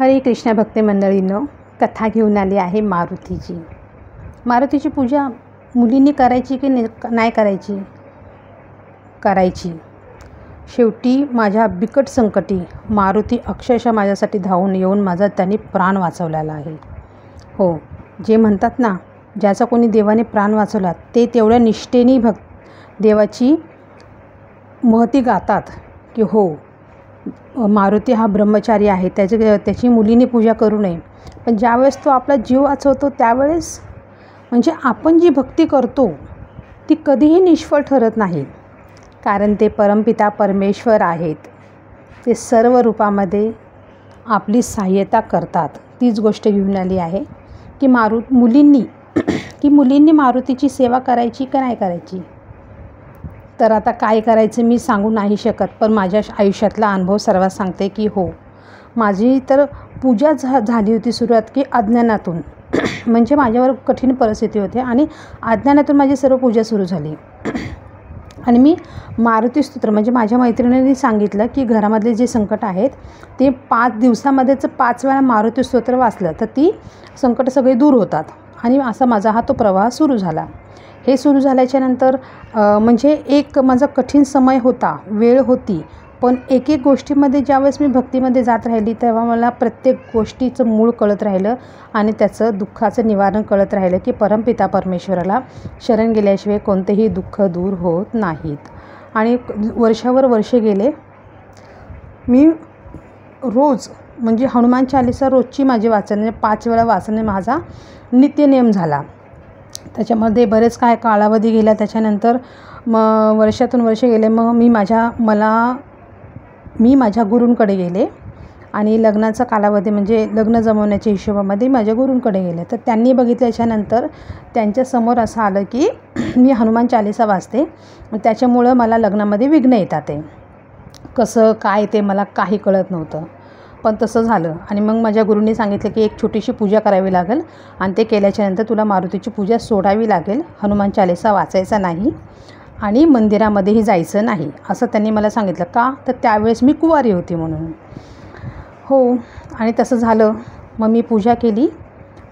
हरे कृष्ण भक्त मंडळींनो, कथा घेऊन आली आहे मारुतीची. मारुतीची पूजा मुलींनी करायची की नाही करायची? करायची. शेवटी माझ्या बिकट संकटी मारुती अक्षरशः माझ्यासाठी धावून येऊन माझा त्यांनी प्राण वाचवलेला आहे. हो, जे म्हणतात ना, ज्याचा कोणी देवाने प्राण वाचवला ते तेवढ्या निष्ठेने देवाची महती गातात की हो, मारुती हा ब्रह्मचारी आहे, त्याची मुलींनी पूजा करू नये. पण ज्यावेळेस तो आपला जीव वाचवतो त्यावेळेस म्हणजे आपण जी भक्ती करतो ती कधीही निष्फळ ठरत नाही. कारण ते परमपिता परमेश्वर आहेत. ते सर्व रूपामध्ये आपली सहाय्यता करतात. तीच गोष्ट घेऊन आली आहे की मुलींनी मारुतीची सेवा करायची का नाही करायची. तर आता काय करायचं मी सांगू नाही शकत, पण माझ्या आयुष्यातला अनुभव सर्वात सांगते की हो, माझी तर पूजा झाली होती सुरुवात की अज्ञानातून. म्हणजे माझ्यावर कठीण परिस्थिती होती आणि अज्ञानातून माझी सर्व पूजा सुरू झाली. आणि मी मारुती स्तोत्र म्हणजे माझ्या मैत्रिणींनी सांगितलं की घरामधले जे संकट आहेत ते 5 दिवसामध्येच 5 वेळा मारुती स्तोत्र वाचलं तर ती संकट सगळे दूर होतात. आणि असा माझा हा तो प्रवाह सुरू झाला. हे सुरू झाल्याच्यानंतर म्हणजे एक माझा कठीण समय होता, वेळ होती. पण एक गोष्टीमध्ये ज्यावेळेस मी भक्तीमध्ये जात राहिली तेव्हा मला प्रत्येक गोष्टीचं मूळ कळत राहिलं आणि त्याचं दुःखाचं निवारण कळत राहिलं की परमपिता परमेश्वराला शरण गेल्याशिवाय कोणतेही दुःख दूर होत नाहीत. आणि वर्षावर वर्षे गेले. मी रोज म्हणजे हनुमान चालीसा रोजची माझी वाचन म्हणजे 5 वेळा वाचणे माझा नित्यनियम झाला. त्याच्यामध्ये बरेच काय कालावधी गेला. त्याच्यानंतर मग वर्षातून वर्ष गेले. मग मी माझ्या गुरूंकडे गेले आणि लग्नाचा कालावधी म्हणजे लग्न जमवण्याच्या हिशोबामध्ये माझ्या गुरूंकडे गेले. तर त्यांनी बघितल्याच्यानंतर त्यांच्यासमोर असं आलं की मी हनुमान चालीसा वाचते, त्याच्यामुळं मला लग्नामध्ये विघ्न येतात. ते कसं काय ते मला काही कळत नव्हतं, पण तसं झालं. आणि मग माझ्या गुरूंनी सांगितलं की एक छोटीशी पूजा करावी लागेल आणि ते केल्याच्यानंतर तुला मारुतीची पूजा सोडावी लागेल, हनुमान चालीसा वाचायचा नाही आणि मंदिरामध्येही जायचं नाही, असं त्यांनी मला सांगितलं. का तर त्यावेळेस मी कुवारी होती म्हणून. हो, आणि तसं झालं. मग मी पूजा केली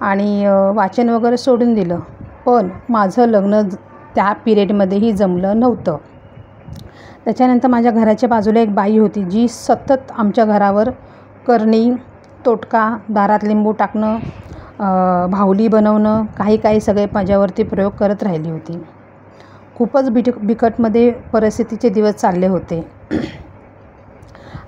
आणि वाचन वगैरे सोडून दिलं. पण माझं लग्न त्या पिरियडमध्येही जमलं नव्हतं. त्याच्यानंतर माझ्या घराच्या बाजूला एक बाई होती जी सतत आमच्या घरावर करणी, तोटका, दारात लिंबू टाकणं, भावली बनवणं, काही सगळे माझ्यावरती प्रयोग करत राहिली होती. खूपच बिकटमध्ये परिस्थितीचे दिवस चालले होते.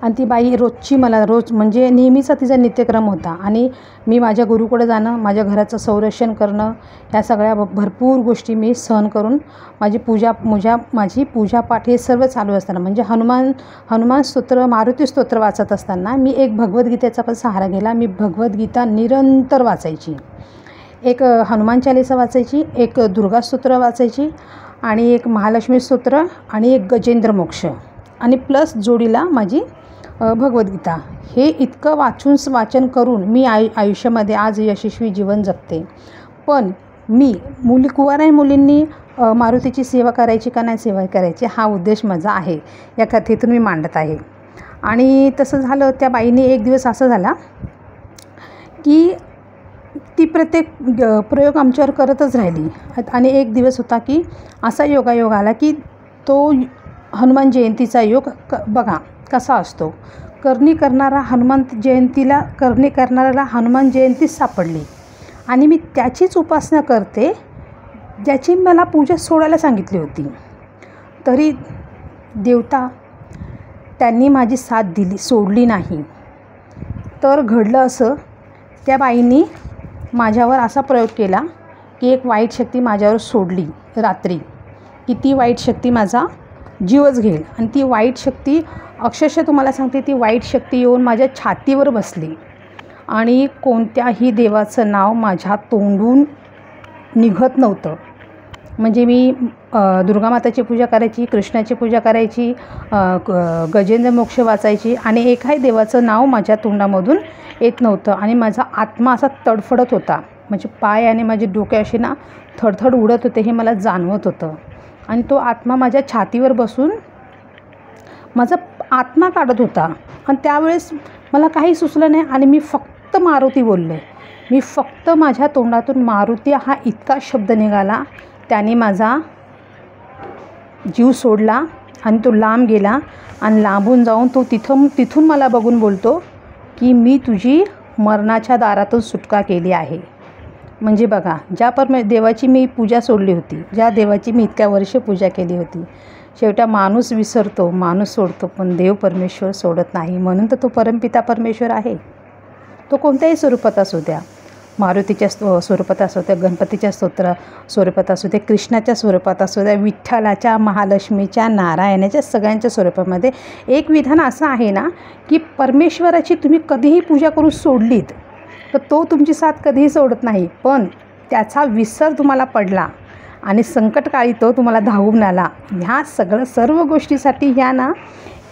आणि ती बाई रोज म्हणजे नेहमीचा तिचा नित्यक्रम होता. आणि मी माझ्या गुरूकडे जाणं, माझ्या घराचं संरक्षण करणं, ह्या सगळ्या भरपूर गोष्टी मी सहन करून माझी पूजापाठ हे सर्व चालू असताना म्हणजे हनुमान स्तोत्र, मारुती स्तोत्र वाचत असताना मी एक भगवद्गीतेचा पण सहारा घेतला. मी भगवद्गीता निरंतर वाचायची. एक हनुमान चालीसा वाचायची, एक दुर्गा स्तोत्र वाचायची आणि एक महालक्ष्मी स्तोत्र आणि एक गजेंद्र मोक्ष आणि प्लस जोडीला माझी भगवद्गीता. हे इतकं वाचन करून मी आयुष्यामध्ये आज यशस्वी जीवन जगते. पण कुवाऱ्या मुलींनी मारुतीची सेवा करायची का नाही सेवा करायची हा उद्देश माझा आहे, या कथेतून मी मांडत आहे. आणि तसं झालं. त्या बाईने एक दिवस असं झाला की ती प्रत्येक प्रयोग आमच्यावर करतच राहिली. आणि एक दिवस होता की असा योगायोग आला की तो हनुमान जयंतीचा योग बघा कसा असतो. करणी करणाऱ्याला हनुमान जयंतीच सापडली आणि मी त्याचीच उपासना करते ज्याची मला पूजा सोडायला सांगितली होती. तरी देवता त्यांनी माझी साथ दिली, सोडली नाही. तर घडलं असं, त्या बाईंनी माझ्यावर असा प्रयोग केला की एक वाईट शक्ती माझ्यावर सोडली रात्री की ती वाईट शक्ती माझा जीवच घेईल. आणि ती वाईट शक्ती अक्षरशः तुम्हाला सांगते, ती वाईट शक्ती येऊन माझ्या छातीवर बसली आणि कोणत्याही देवाचं नाव माझ्या तोंडून निघत नव्हतं. म्हणजे मी दुर्गामाताची पूजा करायची, कृष्णाची पूजा करायची, गजेंद्र मोक्ष वाचायची आणि एकाही देवाचं नाव माझ्या तोंडामधून येत नव्हतं. आणि माझा आत्मा असा तडफडत होता. म्हणजे पाय आणि माझे डोके असे ना थडथड उडत होते, हे मला जाणवत होतं. आणि तो आत्मा माझ्या छातीवर बसून माझा आत्मा काढत होता आणि त्यावेळेस मला काही सुचलं नाही आणि मी फक्त मारुती बोलले. मी फक्त माझ्या तोंडातून मारुती हा इतका शब्द निघाला, त्याने माझा जीव सोडला आणि तो लांब गेला आणि लांबून जाऊन तो तिथून मला बघून बोलतो की मी तुझी मरणाच्या दारातून सुटका केली आहे. म्हणजे बघा, ज्या देवाची मी पूजा सोडली होती, ज्या देवाची मी इतक्या वर्षे पूजा केली होती, शेवटी माणूस विसरतो, माणूस सोडतो, पण देव परमेश्वर सोडत नाही. म्हणून तर तो परमपिता परमेश्वर आहे. तो कोणत्याही स्वरूपात असू द्या, मारुतीच्या स्वरूपात असू द्या, गणपतीच्या स्वरूपात असू द्या, कृष्णाच्या स्वरूपात असू द्या, विठ्ठलाच्या, महालक्ष्मीच्या, नारायणाच्या, सगळ्यांच्या स्वरूपामध्ये एक विधान असं आहे ना की परमेश्वराची तुम्ही कधीही पूजा करून सोडलीत तर तो तुमची साथ कधीही सोडत नाही. पण त्याचा विसर तुम्हाला पडला आणि संकटकाळी तो तुम्हाला धावून आला. ह्या सर्व गोष्टीसाठी ह्या ना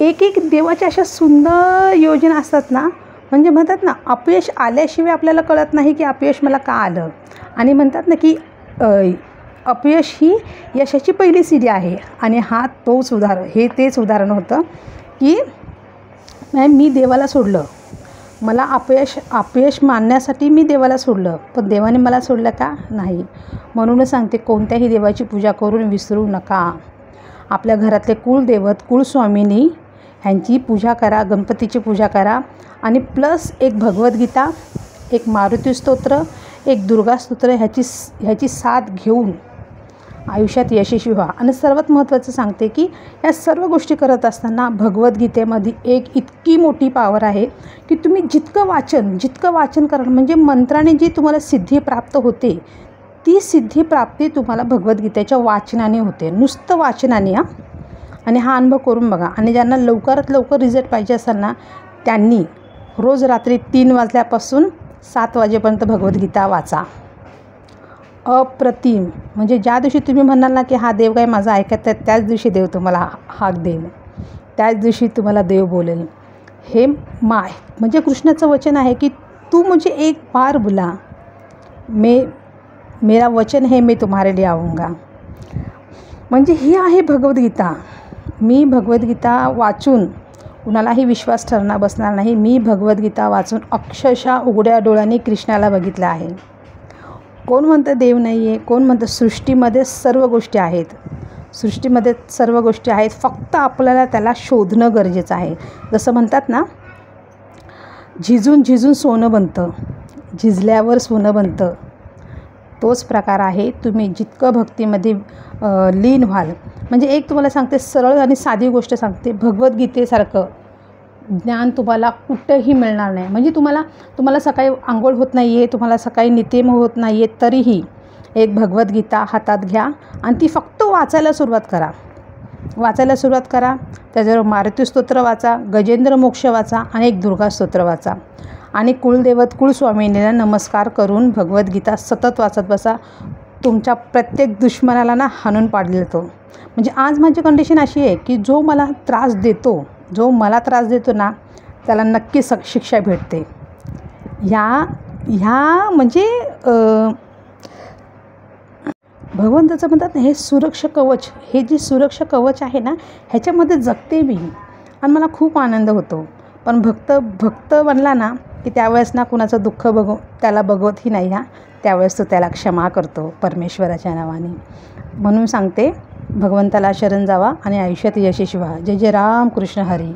एक देवाच्या अशा सुंदर योजना असतात ना. म्हणजे म्हणतात ना, अपयश आल्याशिवाय आपल्याला कळत नाही की अपयश मला का आलं. आणि म्हणतात ना की अपयश ही यशाची पहिली सीडी आहे. आणि तेच उदाहरण होतं की मी देवाला सोडलं. मला अपयश मानण्यासाठी मी देवाला सोडलं, पण देवाने मला सोडलं का? नाही. म्हणूनच सांगते, कोणत्याही देवाची पूजा करून विसरू नका. आपल्या घरातले कुलदैवत, कुलस्वामिनी ह्यांची पूजा करा, गणपतीची पूजा करा आणि प्लस एक भगवद्गीता, एक मारुती स्तोत्र, एक दुर्गा स्तोत्र ह्याची साथ घेऊन आयुष्यात यशस्वी व्हा. आणि सर्वात महत्त्वाचं सांगते की या सर्व गोष्टी करत असताना भगवद्गीतेमध्ये एक इतकी मोठी पॉवर आहे की तुम्ही जितकं वाचन कराल, म्हणजे मंत्राने जी तुम्हाला सिद्धी प्राप्त होते, ती सिद्धी प्राप्ती तुम्हाला भगवद्गीतेच्या वाचनाने होते. नुसतं वाचनाने. आणि हा अनुभव करून बघा. आणि ज्यांना लवकरात लवकर रिझल्ट पाहिजे असेल ना, त्यांनी रोज रात्री 3 वाजल्यापासून 7 वाजेपर्यंत भगवद्गीता वाचा. अप्रतिम. म्हणजे ज्या दिवशी तुम्ही म्हणाल ना की हा देव काय माझा ऐकत आहे, त्याच दिवशी देव तुम्हाला हाक देईल, त्याच दिवशी तुम्हाला देव बोलेल. हे म्हणजे कृष्णाचं वचन आहे की तू मुझे एक बार बुला, मेरा वचन है मैं तुम्हारे लिए आऊँगा. म्हणजे ही आहे भगवद्गीता. मी भगवद्गीता वाचून कुणालाही विश्वास ठरणार बसणार नाही. मी भगवद्गीता वाचून अक्षरशः उघड्या डोळ्यांनी कृष्णाला बघितलं आहे. कोण म्हणतं देव नाही आहे, कोण म्हणतं सृष्टीमध्ये सर्व गोष्टी आहेत. सृष्टीमध्ये सर्व गोष्टी आहेत, फक्त आपल्याला त्याला शोधणं गरजेचं आहे. जसं म्हणतात ना, झिजून सोनं बनतं, झिजल्यावर सोनं बनतं. तोच प्रकार आहे. तुम्ही जितकं भक्तीमध्ये लीन व्हाल. म्हणजे एक तुम्हाला सांगते, सरळ आणि साधी गोष्ट सांगते, भगवद्गीतेसारखं ज्ञान तुम्हाला कुठंही मिळणार नाही. म्हणजे तुम्हाला सकाळी आंघोळ होत नाही आहे, तुम्हाला सकाळी नित्यम होत नाही आहे, तरीही एक भगवद्गीता हातात घ्या आणि ती फक्त वाचायला सुरुवात करा. त्याच्यावर मारुती स्तोत्र वाचा, गजेंद्र मोक्ष वाचा आणि एक दुर्गा स्तोत्र वाचा. आणि कुलदैवत, कुलस्वामिनीला नमस्कार करून भगवद्गीता सतत वाचत बसा. तुमच्या प्रत्येक दुश्मनाला ना हाणून पाडले तो. म्हणजे आज माझी कंडिशन अशी आहे की जो मला त्रास देतो ना, त्याला नक्की शिक्षा भेटते. ह्या म्हणजे भगवंताचं म्हणतात ना, हे सुरक्षा कवच, हे जे सुरक्षा कवच आहे ना, ह्याच्यामध्ये जगते मी आणि मला खूप आनंद होतो. पण भक्त बनला ना की त्यावेळेस ना कुणाचं दुःख त्याला बघवतही नाही. त्यावेळेस तो त्याला क्षमा करतो परमेश्वराच्या नावाने. म्हणून सांगते, भगवंताला शरण जावा आणि आयुष्यात यशस्वी व्हा. जय जय राम कृष्ण हरी.